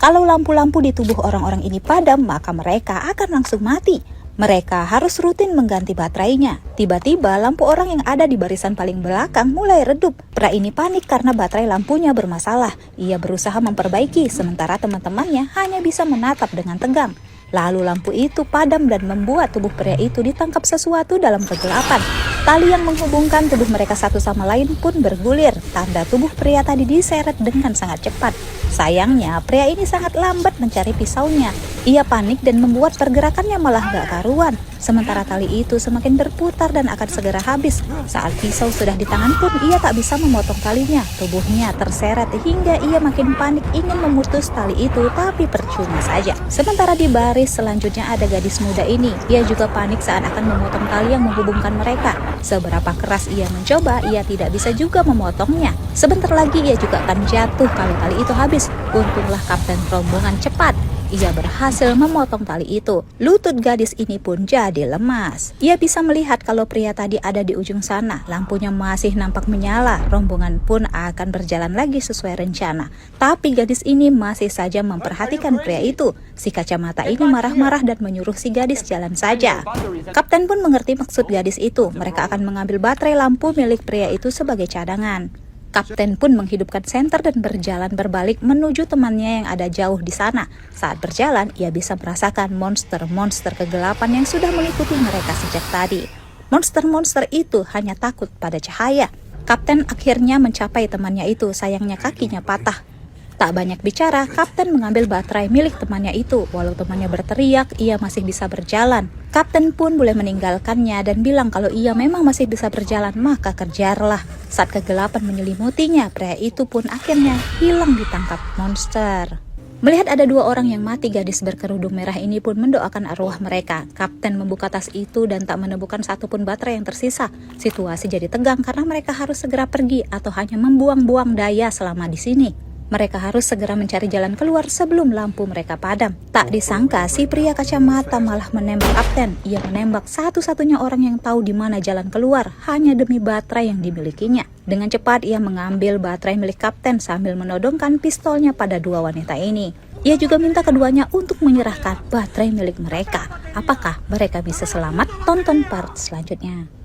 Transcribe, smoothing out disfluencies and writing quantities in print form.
Kalau lampu-lampu di tubuh orang-orang ini padam, maka mereka akan langsung mati. Mereka harus rutin mengganti baterainya. Tiba-tiba lampu orang yang ada di barisan paling belakang mulai redup. Pria ini panik karena baterai lampunya bermasalah. Ia berusaha memperbaiki, sementara teman-temannya hanya bisa menatap dengan tegang. Lalu lampu itu padam dan membuat tubuh pria itu ditangkap sesuatu dalam kegelapan. Tali yang menghubungkan tubuh mereka satu sama lain pun bergulir. Tanda tubuh pria tadi diseret dengan sangat cepat. Sayangnya, pria ini sangat lambat mencari pisaunya. Ia panik dan membuat pergerakannya malah gak karuan. Sementara tali itu semakin berputar dan akan segera habis. Saat pisau sudah di tangan pun ia tak bisa memotong talinya. Tubuhnya terseret hingga ia makin panik ingin memutus tali itu, tapi percuma saja. Sementara di baris selanjutnya ada gadis muda ini. Ia juga panik saat akan memotong tali yang menghubungkan mereka. Seberapa keras ia mencoba, ia tidak bisa juga memotongnya. Sebentar lagi ia juga akan jatuh kalau tali itu habis. Untunglah kapten rombongan cepat. Ia berhasil memotong tali itu. Lutut gadis ini pun jadi lemas. Ia bisa melihat kalau pria tadi ada di ujung sana. Lampunya masih nampak menyala. Rombongan pun akan berjalan lagi sesuai rencana. Tapi gadis ini masih saja memperhatikan pria itu. Si kacamata ini marah-marah dan menyuruh si gadis jalan saja. Kapten pun mengerti maksud gadis itu. Mereka akan mengambil baterai lampu milik pria itu sebagai cadangan. Kapten pun menghidupkan senter dan berjalan berbalik menuju temannya yang ada jauh di sana. Saat berjalan, ia bisa merasakan monster-monster kegelapan yang sudah mengikuti mereka sejak tadi. Monster-monster itu hanya takut pada cahaya. Kapten akhirnya mencapai temannya itu, sayangnya kakinya patah. Tak banyak bicara, Kapten mengambil baterai milik temannya itu. Walau temannya berteriak, ia masih bisa berjalan. Kapten pun boleh meninggalkannya dan bilang kalau ia memang masih bisa berjalan, maka kejarlah. Saat kegelapan menyelimutinya, pria itu pun akhirnya hilang ditangkap monster. Melihat ada dua orang yang mati, gadis berkerudung merah ini pun mendoakan arwah mereka. Kapten membuka tas itu dan tak menemukan satupun baterai yang tersisa. Situasi jadi tegang karena mereka harus segera pergi atau hanya membuang-buang daya selama di sini. Mereka harus segera mencari jalan keluar sebelum lampu mereka padam. Tak disangka si pria kacamata malah menembak kapten. Ia menembak satu-satunya orang yang tahu di mana jalan keluar hanya demi baterai yang dimilikinya. Dengan cepat ia mengambil baterai milik kapten sambil menodongkan pistolnya pada dua wanita ini. Ia juga minta keduanya untuk menyerahkan baterai milik mereka. Apakah mereka bisa selamat? Tonton part selanjutnya.